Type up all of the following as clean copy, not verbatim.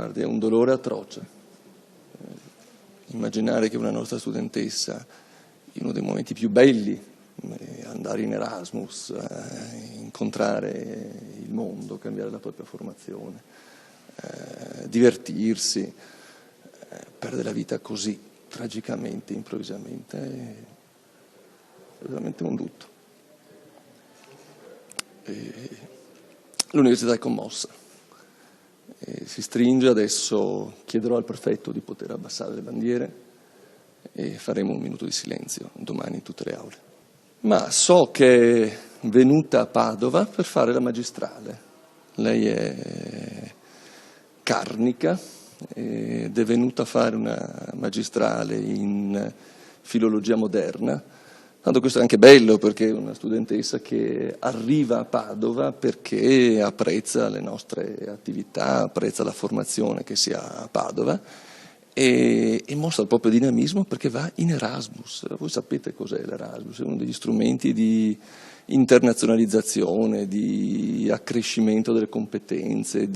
guardi, è un dolore atroce. Immaginare che una nostra studentessa, in uno dei momenti più belli, andare in Erasmus, incontrare il mondo, cambiare la propria formazione, divertirsi, perde la vita così, tragicamente, improvvisamente, è veramente un lutto. L'università è commossa. Si stringe, adesso chiederò al prefetto di poter abbassare le bandiere e faremo un minuto di silenzio domani in tutte le aule. Ma so che è venuta a Padova per fare la magistrale. Lei è carnica ed è venuta a fare una magistrale in filologia moderna. Tanto questo è anche bello perché è una studentessa che arriva a Padova perché apprezza le nostre attività, apprezza la formazione che si ha a Padova e mostra il proprio dinamismo perché va in Erasmus. Voi sapete cos'è l'Erasmus? È uno degli strumenti di internazionalizzazione, di accrescimento delle competenze,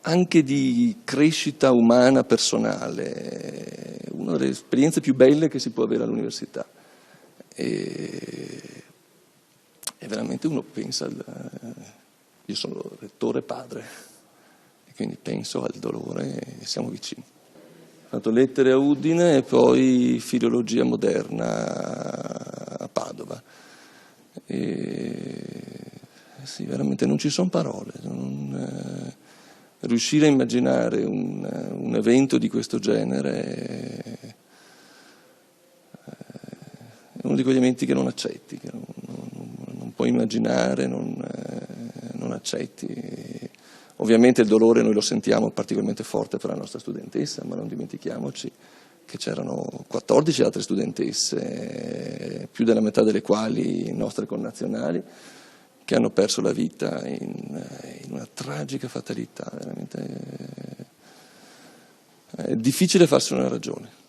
anche di crescita umana personale. Una delle esperienze più belle che si può avere all'università. E veramente uno pensa, io sono rettore padre, e quindi penso al dolore e siamo vicini. Ho fatto lettere a Udine e poi filologia moderna a Padova. Sì, veramente non ci sono parole. Riuscire a immaginare un evento di questo genere è uno di quegli eventi che non accetti, che non puoi immaginare, non accetti. Ovviamente il dolore noi lo sentiamo particolarmente forte per la nostra studentessa, ma non dimentichiamoci che c'erano 14 altre studentesse, più della metà delle quali nostre connazionali, che hanno perso la vita in una tragica fatalità. Veramente è difficile farsene una ragione.